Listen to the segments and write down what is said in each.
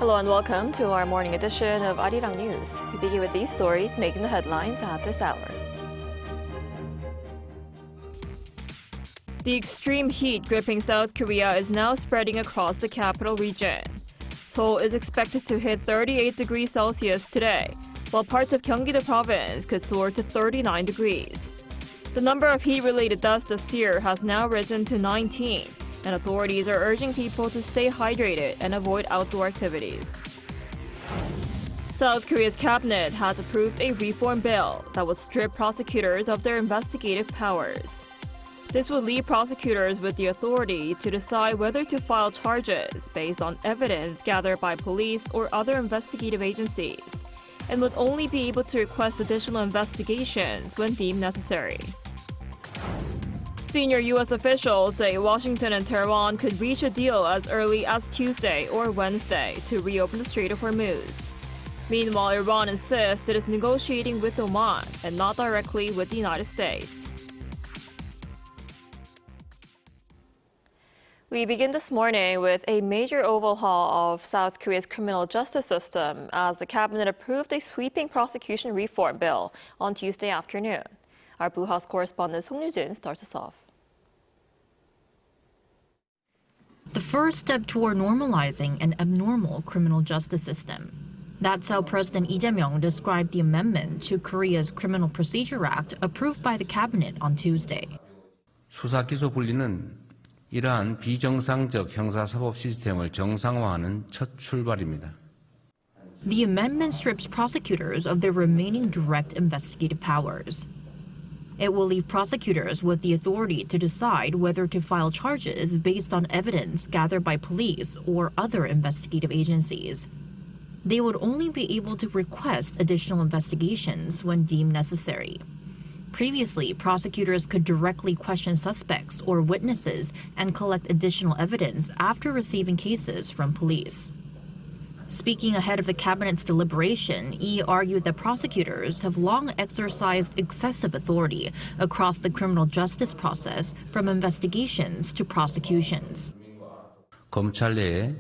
Hello and welcome to our morning edition of Arirang News. We begin with these stories making the headlines at this hour. The extreme heat gripping South Korea is now spreading across the capital region. Seoul is expected to hit 38 degrees Celsius today, while parts of Gyeonggi-do province could soar to 39 degrees. The number of heat-related deaths this year has now risen to 19, and authorities are urging people to stay hydrated and avoid outdoor activities. South Korea's cabinet has approved a reform bill that would strip prosecutors of their investigative powers. This would leave prosecutors with the authority to decide whether to file charges based on evidence gathered by police or other investigative agencies, and would only be able to request additional investigations when deemed necessary. Senior U.S. officials say Washington and Tehran could reach a deal as early as Tuesday or Wednesday to reopen the Strait of Hormuz. Meanwhile, Iran insists it is negotiating with Oman and not directly with the United States. We begin this morning with a major overhaul of South Korea's criminal justice system as the cabinet approved a sweeping prosecution reform bill on Tuesday afternoon. Our Blue House correspondent Song Yoo-jin starts us off. The first step toward normalizing an abnormal criminal justice system. That's how President Lee Jae-myung described the amendment to Korea's Criminal Procedure Act approved by the cabinet on Tuesday. 수사 기소 분리는 이러한 비정상적 형사사법 시스템을 정상화하는 첫 출발입니다. The amendment strips prosecutors of their remaining direct investigative powers. It will leave prosecutors with the authority to decide whether to file charges based on evidence gathered by police or other investigative agencies. They would only be able to request additional investigations when deemed necessary. Previously, prosecutors could directly question suspects or witnesses and collect additional evidence after receiving cases from police. Speaking ahead of the cabinet's deliberation, Lee argued that prosecutors have long exercised excessive authority across the criminal justice process, from investigations to prosecutions. 검찰 내의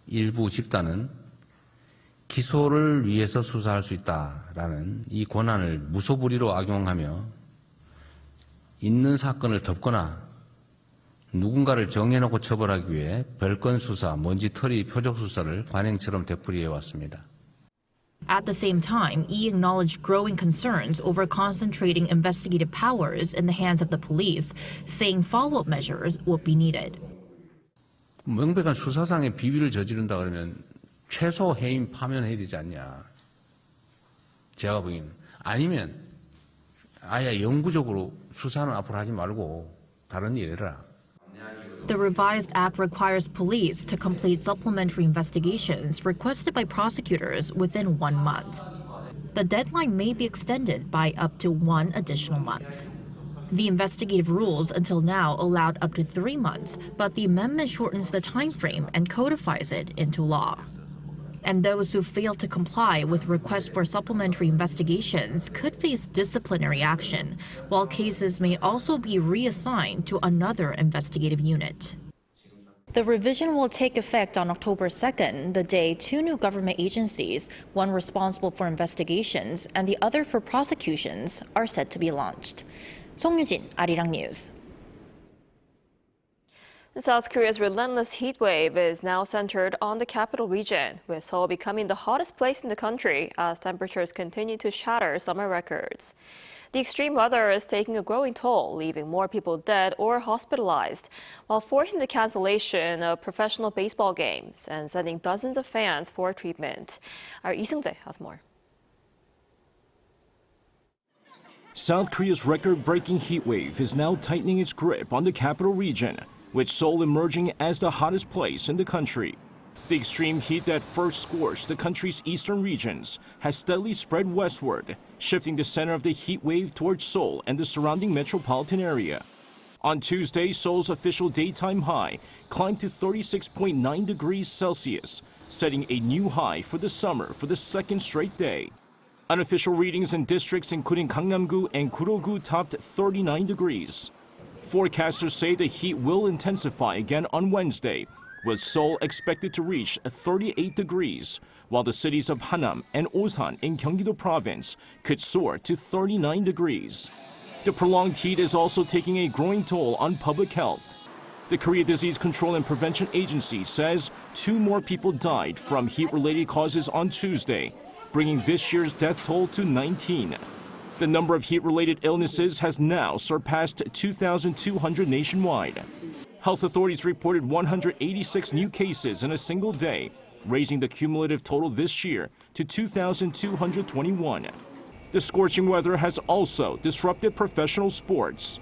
일부 집단은 기소를 위해서 수사할 수 있다라는 이 권한을 무소불위로 악용하며 있는 사건을 덮거나 누군가를 정해놓고 처벌하기 위해 별건 수사, 먼지털이 표적 수사를 관행처럼 되풀이해 왔습니다. At the same time, Lee acknowledged growing concerns over concentrating investigative powers in the hands of the police, saying follow-up measures would be needed. 명백한 수사상의 비위를 저지른다 그러면 최소 해임 파면해야 되지 않냐. 제가 보기에는. 아니면 아예 영구적으로 수사는 앞으로 하지 말고 다른 일 해라. The revised act requires police to complete supplementary investigations requested by prosecutors within 1 month. The deadline may be extended by up to 1 additional month. The investigative rules until now allowed up to 3 months, but the amendment shortens the time frame and codifies it into law. And those who fail to comply with requests for supplementary investigations could face disciplinary action, while cases may also be reassigned to another investigative unit. The revision will take effect on October 2nd, the day 2 new government agencies, one responsible for investigations and the other for prosecutions, are set to be launched. Song Yoo-jin, Arirang News. South Korea's relentless heat wave is now centered on the capital region, with Seoul becoming the hottest place in the country as temperatures continue to shatter summer records. The extreme weather is taking a growing toll, leaving more people dead or hospitalized, while forcing the cancellation of professional baseball games and sending dozens of fans for treatment. Our Lee Seung-jae has more. South Korea's record-breaking heat wave is now tightening its grip on the capital region, with Seoul emerging as the hottest place in the country. The extreme heat that first scorched the country's eastern regions has steadily spread westward, shifting the center of the heat wave towards Seoul and the surrounding metropolitan area. On Tuesday, Seoul's official daytime high climbed to 36.9 degrees Celsius, setting a new high for the summer for the second straight day. Unofficial readings in districts including Gangnam-gu and Guro-gu topped 39 degrees. Forecasters say the heat will intensify again on Wednesday, with Seoul expected to reach 38 degrees, while the cities of Hanam and Osan in Gyeonggi-do province could soar to 39 degrees. The prolonged heat is also taking a growing toll on public health. The Korea Disease Control and Prevention Agency says 2 more people died from heat-related causes on Tuesday, bringing this year's death toll to 19. The number of heat-related illnesses has now surpassed 2,200 nationwide. Health authorities reported 186 new cases in a single day, raising the cumulative total this year to 2,221. The scorching weather has also disrupted professional sports.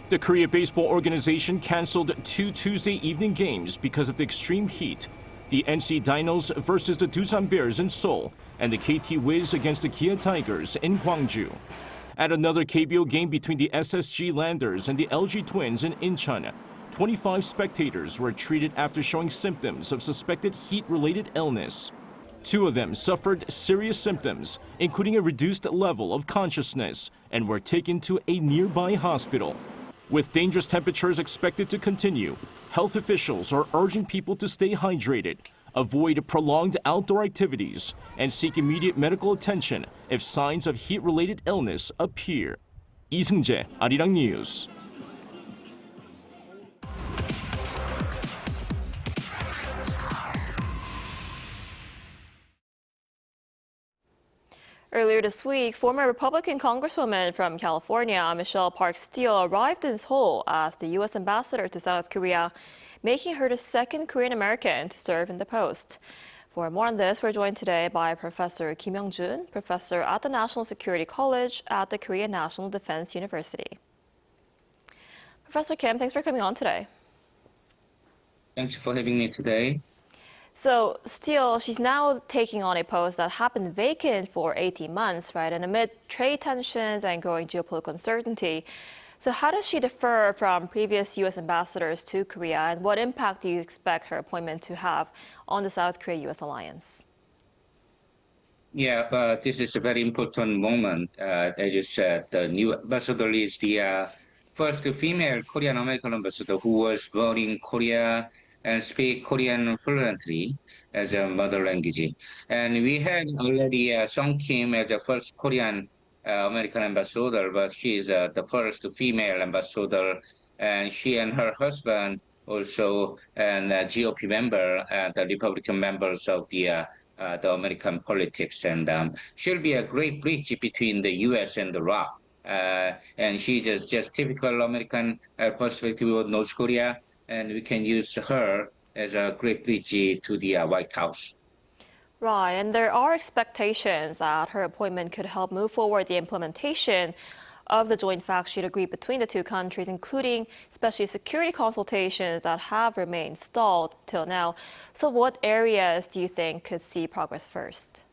The Korea Baseball Organization canceled 2 Tuesday evening games because of the extreme heat. The NC Dinos versus the Doosan Bears in Seoul and the KT Wiz against the Kia Tigers in Gwangju. At another KBO game between the SSG Landers and the LG Twins in Incheon, 25 spectators were treated after showing symptoms of suspected heat-related illness. 2 of them suffered serious symptoms, including a reduced level of consciousness, and were taken to a nearby hospital. With dangerous temperatures expected to continue, health officials are urging people to stay hydrated, avoid prolonged outdoor activities, and seek immediate medical attention if signs of heat-related illness appear. 이승재, Arirang News. Earlier this week, former Republican Congresswoman from California, Michelle Park Steele, arrived in Seoul as the U.S. ambassador to South Korea, making her the second Korean American to serve in the post. For more on this, we're joined today by Professor Kim Young-jun, professor at the National Security College at the Korea National Defense University. Professor Kim, thanks for coming on today. Thanks for having me today. So Steele, she's now taking on a post that had been vacant for 18 months, right? And amid trade tensions and growing geopolitical uncertainty. So how does she differ from previous U.S. ambassadors to Korea, and what impact do you expect her appointment to have on the South Korea-U.S. alliance? Yeah, but this is a very important moment. As you said, the new ambassador is the first female Korean American ambassador who was born in Korea and speak Korean fluently as a mother language. And we had already Sung Kim as the first Korean American ambassador, but she is the first female ambassador, and she and her husband also and GOP member, the Republican members of the American politics, and she'll be a great bridge between the U.S. and the ROC. And she is just typical American perspective of North Korea, and we can use her as a great bridge to the White House. Right, and there are expectations that her appointment could help move forward the implementation of the joint fact sheet agreed between the 2 countries, including especially security consultations that have remained stalled till now. So what areas do you think could see progress first?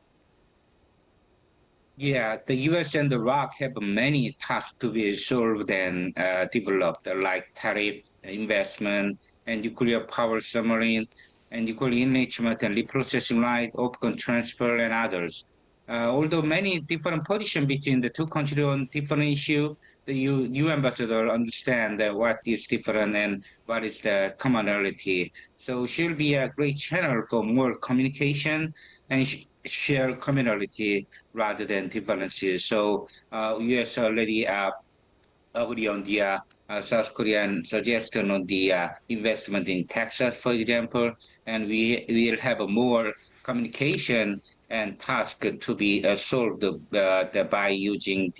Yeah, the U.S. and the ROC have many tasks to be solved and developed, like tariff, investment, and nuclear power submarine, and nuclear enrichment and reprocessing right, open transfer, and others. Although many different positions between the 2 countries on different issues, the new ambassador understands what is different and what is the commonality. So she'll be a great channel for more communication and share commonality rather than differences. So U.S. already agree on the South Korean suggestion on the investment in Texas, for example, and we will have a more communication and task to be solved by using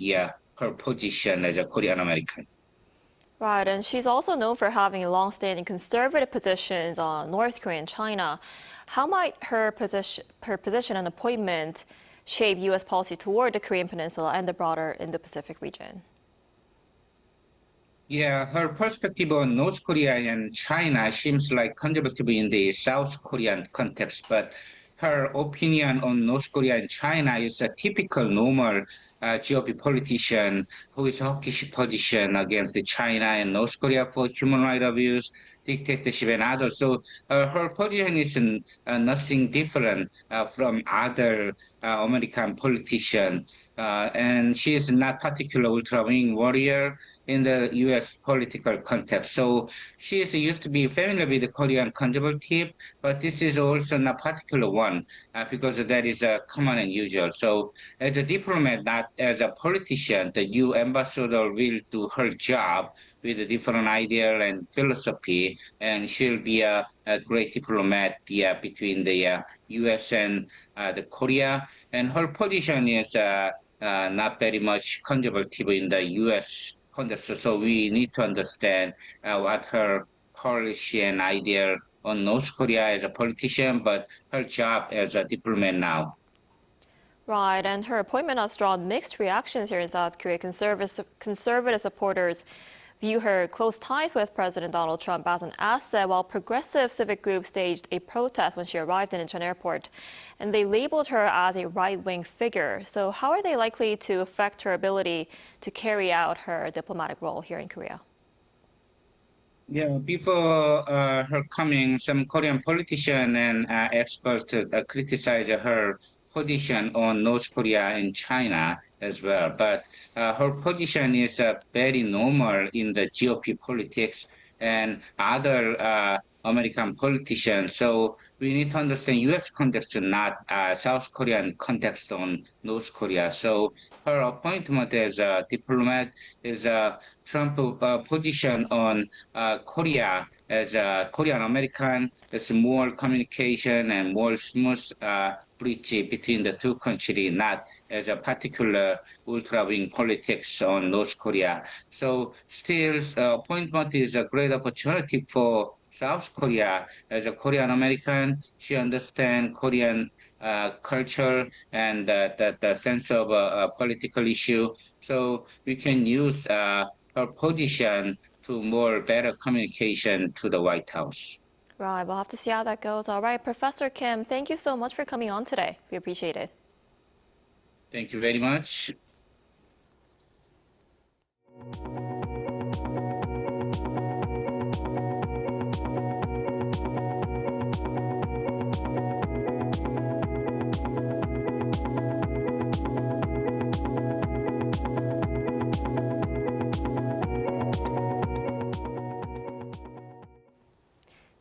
her position as a Korean American. Right, and she's also known for having long-standing conservative positions on North Korea and China. How might her position and appointment shape U.S. policy toward the Korean Peninsula and the broader Indo-Pacific region? Yeah, her perspective on North Korea and China seems like conservative in the South Korean context, but her opinion on North Korea and China is a typical normal GOP politician who is hawkish position against China and North Korea for human rights abuse, dictatorship, and others. So her position is nothing different from other American politicians. and she is not particular ultra-wing warrior in the U.S. political context. So she is used to be familiar with the Korean conservative, but this is also not particular one because that is common and usual. So as a diplomat, not as a politician, the new ambassador will do her job with a different idea and philosophy, and she'll be a great diplomat between the U.S. and the Korea. And her position is not very much conservative in the U.S. context, so we need to understand what her policy and idea on North Korea as a politician, but her job as a diplomat now. Right, and her appointment has drawn mixed reactions here in South Korea. Conservative supporters view her close ties with President Donald Trump as an asset, while progressive civic groups staged a protest when she arrived in Incheon Airport. And they labeled her as a right-wing figure. So how are they likely to affect her ability to carry out her diplomatic role here in Korea? Yeah, before her coming, some Korean politicians and experts criticized her position on North Korea and China as well. But her position is very normal in the GOP politics and other American politicians. So we need to understand U.S. context, not South Korean context on North Korea. So her appointment as a diplomat is a Trump position on Korea as a Korean American. There's more communication and more smooth bridge between the two countries, not as a particular ultra-wing politics on North Korea. So still, appointment is a great opportunity for South Korea. As a Korean American, she understands Korean culture and the sense of a political issue. So we can use her position to more better communication to the White House. Right, we'll have to see how that goes. All right, Professor Kim, thank you so much for coming on today. We appreciate it. Thank you very much.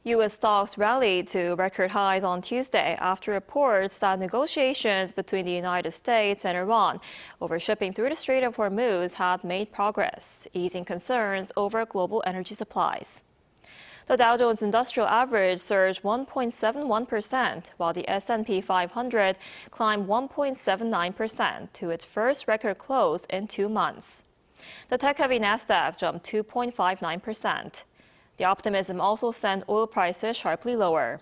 U.S. stocks rallied to record highs on Tuesday after reports that negotiations between the United States and Iran over shipping through the Strait of Hormuz had made progress, easing concerns over global energy supplies. The Dow Jones Industrial Average surged 1.71%, while the S&P 500 climbed 1.79% to its first record close in 2 months. The tech-heavy Nasdaq jumped 2.59%. The optimism also sent oil prices sharply lower.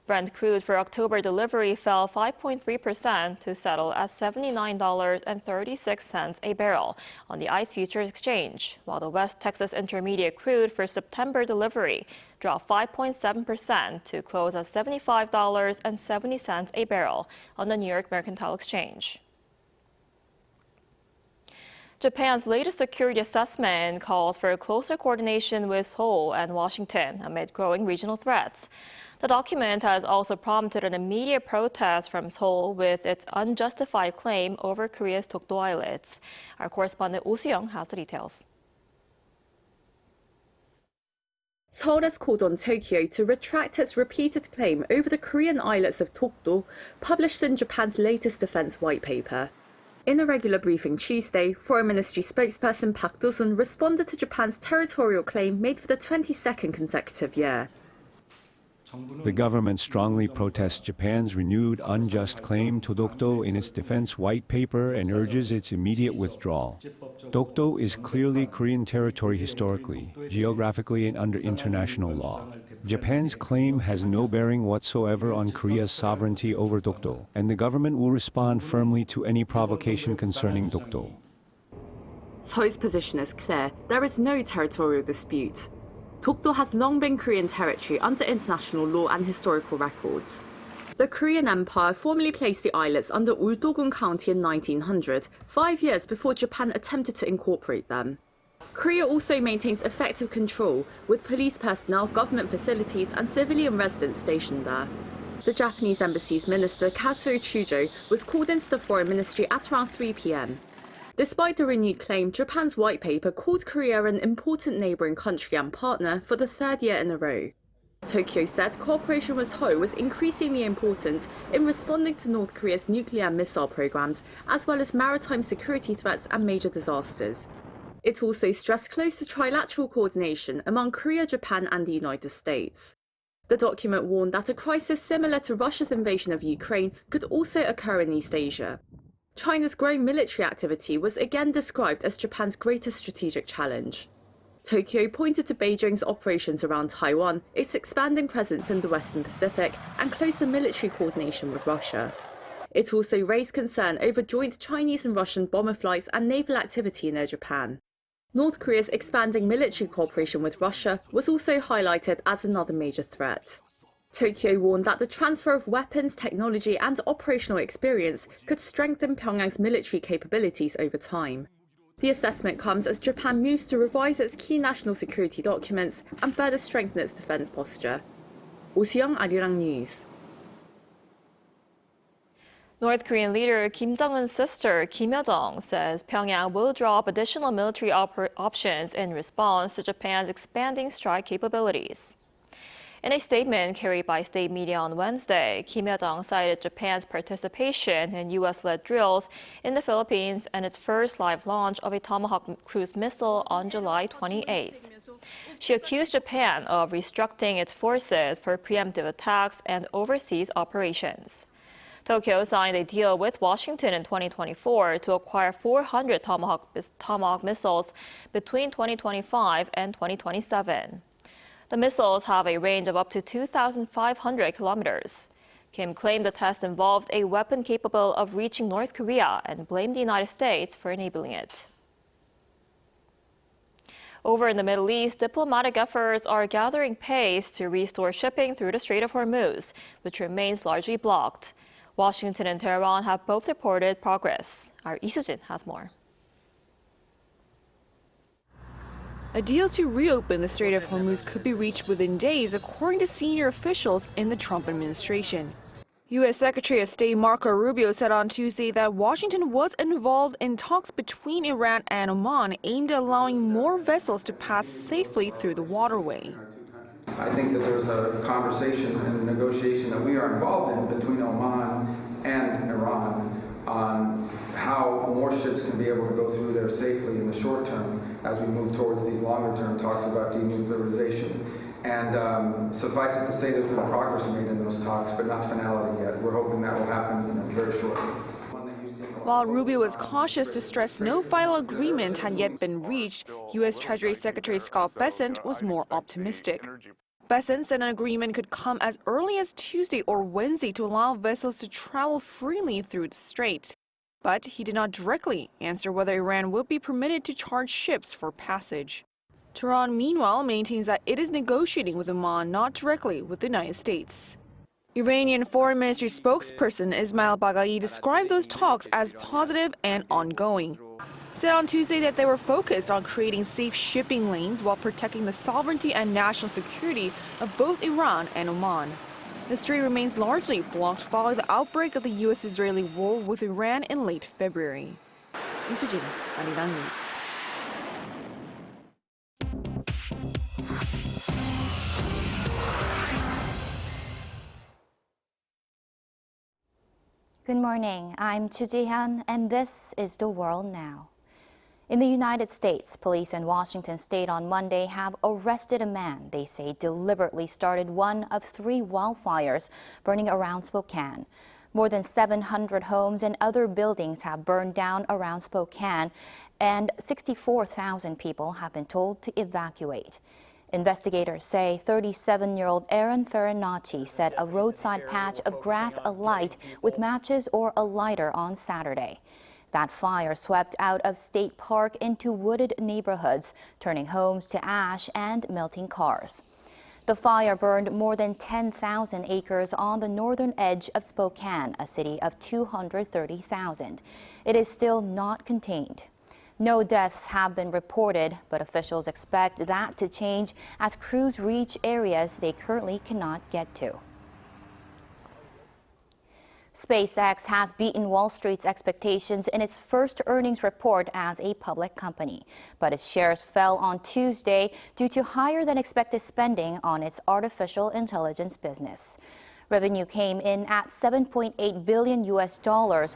Brent crude for October delivery fell 5.3% to settle at $79.36 a barrel on the ICE Futures Exchange, while the West Texas Intermediate crude for September delivery dropped 5.7% to close at $75.70 a barrel on the New York Mercantile Exchange. Japan's latest security assessment calls for closer coordination with Seoul and Washington amid growing regional threats. The document has also prompted an immediate protest from Seoul with its unjustified claim over Korea's Dokdo islets. Our correspondent Oh Soo-young has the details. Seoul has called on Tokyo to retract its repeated claim over the Korean islets of Dokdo, published in Japan's latest defense white paper. In a regular briefing Tuesday, Foreign Ministry spokesperson Park Do-sun responded to Japan's territorial claim made for the 22nd consecutive year. The government strongly protests Japan's renewed unjust claim to Dokdo in its defense white paper and urges its immediate withdrawal. Dokdo is clearly Korean territory historically, geographically, and under international law. Japan's claim has no bearing whatsoever on Korea's sovereignty over Dokdo, and the government will respond firmly to any provocation concerning Dokdo. Seoul's position is clear. There is no territorial dispute. Dokdo has long been Korean territory under international law and historical records. The Korean Empire formally placed the islets under Uldo-gun County in 1900, 5 years before Japan attempted to incorporate them. Korea also maintains effective control, with police personnel, government facilities, and civilian residents stationed there. The Japanese embassy's minister, Kazuo Chujo, was called into the foreign ministry at around 3 p.m. Despite the renewed claim, Japan's white paper called Korea an important neighbouring country and partner for the 3rd year in a row. Tokyo said cooperation with Seoul was increasingly important in responding to North Korea's nuclear and missile programs, as well as maritime security threats and major disasters. It also stressed closer trilateral coordination among Korea, Japan and the United States. The document warned that a crisis similar to Russia's invasion of Ukraine could also occur in East Asia. China's growing military activity was again described as Japan's greatest strategic challenge. Tokyo pointed to Beijing's operations around Taiwan, its expanding presence in the Western Pacific, and closer military coordination with Russia. It also raised concern over joint Chinese and Russian bomber flights and naval activity near Japan. North Korea's expanding military cooperation with Russia was also highlighted as another major threat. Tokyo warned that the transfer of weapons, technology and operational experience could strengthen Pyongyang's military capabilities over time. The assessment comes as Japan moves to revise its key national security documents and further strengthen its defense posture. Oh Seong, Arirang News. North Korean leader Kim Jong-un's sister, Kim Yo-jong, says Pyongyang will drop additional military options in response to Japan's expanding strike capabilities. In a statement carried by state media on Wednesday, Kim Yo-jong cited Japan's participation in U.S.-led drills in the Philippines and its first live launch of a Tomahawk cruise missile on July 28th. She accused Japan of restructuring its forces for preemptive attacks and overseas operations. Tokyo signed a deal with Washington in 2024 to acquire 400 Tomahawk missiles between 2025 and 2027. The missiles have a range of up to 2,500 kilometers. Kim claimed the test involved a weapon capable of reaching North Korea and blamed the United States for enabling it. Over in the Middle East, diplomatic efforts are gathering pace to restore shipping through the Strait of Hormuz, which remains largely blocked. Washington and Tehran have both reported progress. Our Lee Soo-jin has more. A deal to reopen the Strait of Hormuz could be reached within days, according to senior officials in the Trump administration. U.S. Secretary of State Marco Rubio said on Tuesday that Washington was involved in talks between Iran and Oman aimed at allowing more vessels to pass safely through the waterway. I think that there's a conversation and negotiation that we are involved in between Oman and Iran on how more ships can be able to go through there safely in the short term as we move towards these longer term talks about denuclearization. And suffice it to say there's been progress made in those talks, but not finality yet. We're hoping that will happen very shortly. While Rubio was cautious to stress no final agreement had yet been reached, U.S. Treasury Secretary Scott Bessent was more optimistic. Bessent said an agreement could come as early as Tuesday or Wednesday to allow vessels to travel freely through the strait. But he did not directly answer whether Iran would be permitted to charge ships for passage. Tehran, meanwhile, maintains that it is negotiating with Oman, not directly with the United States. Iranian Foreign Ministry spokesperson Ismail Baghai described those talks as positive and ongoing. He said on Tuesday that they were focused on creating safe shipping lanes while protecting the sovereignty and national security of both Iran and Oman. The strait remains largely blocked following the outbreak of the U.S.-Israeli war with Iran in late February. Lee Soo-jin, Arirang News. Good morning, I'm Chu Ji-hyun, and this is The World Now. In the United States, police in Washington state on Monday have arrested a man they say deliberately started one of 3 wildfires burning around Spokane. More than 700 homes and other buildings have burned down around Spokane, and 64,000 people have been told to evacuate. Investigators say 37-year-old Aaron Farinacci set a roadside patch of grass alight with matches or a lighter on Saturday. That fire swept out of State Park into wooded neighborhoods, turning homes to ash and melting cars. The fire burned more than 10,000 acres on the northern edge of Spokane, a city of 230,000. It is still not contained. No deaths have been reported, but officials expect that to change as crews reach areas they currently cannot get to. SpaceX has beaten Wall Street's expectations in its first earnings report as a public company, but its shares fell on Tuesday due to higher than expected spending on its artificial intelligence business. Revenue came in at $7.8 billion,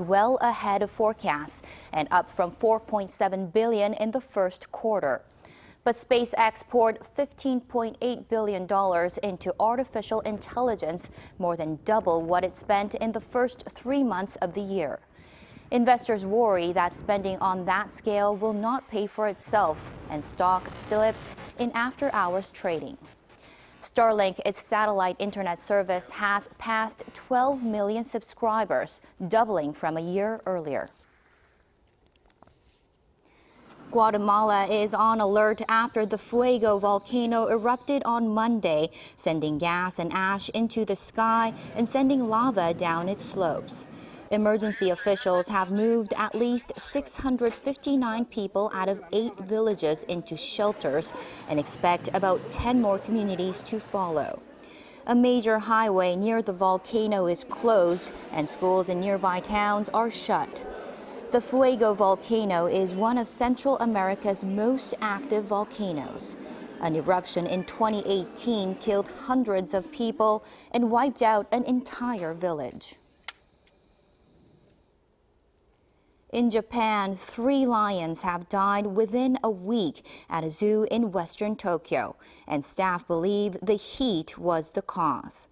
well ahead of forecasts, and up from $4.7 billion in the first quarter. But SpaceX poured $15.8 billion into artificial intelligence, more than double what it spent in the first 3 months of the year. Investors worry that spending on that scale will not pay for itself, and stock slipped in after-hours trading. Starlink, its satellite internet service, has passed 12 million subscribers, doubling from a year earlier. Guatemala is on alert after the Fuego volcano erupted on Monday, sending gas and ash into the sky and sending lava down its slopes. Emergency officials have moved at least 659 people out of 8 villages into shelters and expect about 10 more communities to follow. A major highway near the volcano is closed and schools in nearby towns are shut. The Fuego volcano is one of Central America's most active volcanoes. An eruption in 2018 killed hundreds of people and wiped out an entire village. In Japan, 3 lions have died within a week at a zoo in western Tokyo, and staff believe the heat was the cause.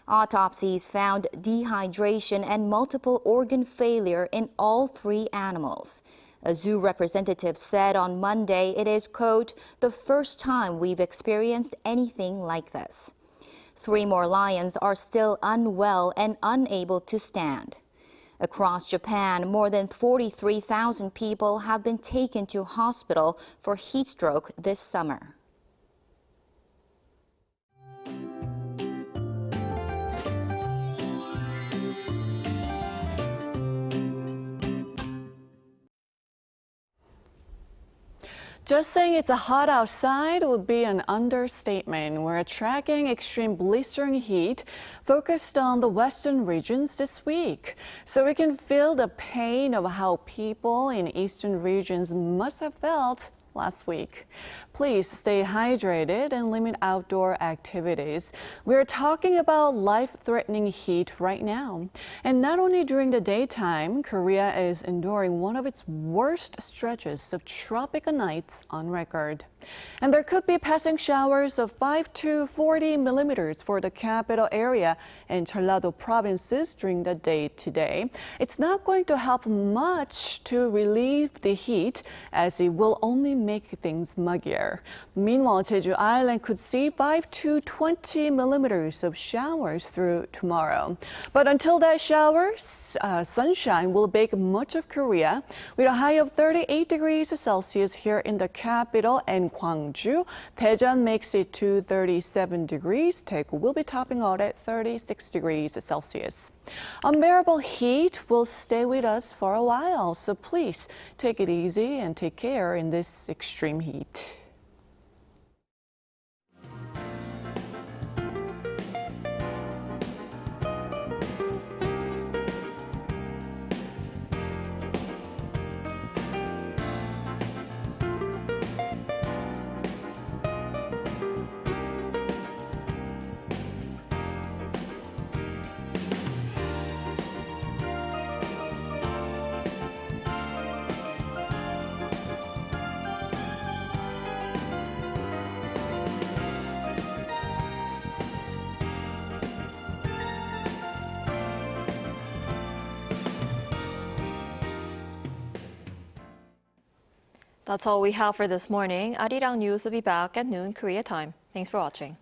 Autopsies found dehydration and multiple organ failure in all 3 animals. A zoo representative said on Monday it is, quote, the first time we've experienced anything like this. 3 more lions are still unwell and unable to stand. Across Japan, more than 43,000 people have been taken to hospital for heat stroke this summer. Just saying it's hot outside would be an understatement. We're tracking extreme blistering heat focused on the western regions this week. So we can feel the pain of how people in eastern regions must have felt last week. Please stay hydrated and limit outdoor activities. We're talking about life-threatening heat right now. And not only during the daytime, Korea is enduring one of its worst stretches of tropical nights on record. And there could be passing showers of 5 to 40 millimeters for the capital area and Jeollado provinces during the day today. It's not going to help much to relieve the heat, as it will only make things muggier. Meanwhile, Jeju Island could see 5 to 20 millimeters of showers through tomorrow. But until that showers, sunshine will bake much of Korea with a high of 38 degrees Celsius here in the capital and Gwangju. Daejeon makes it to 37 degrees. Daegu will be topping out at 36 degrees Celsius. Unbearable heat will stay with us for a while, so please take it easy and take care in this extreme heat. That's all we have for this morning. Arirang News will be back at noon Korea time. Thanks for watching.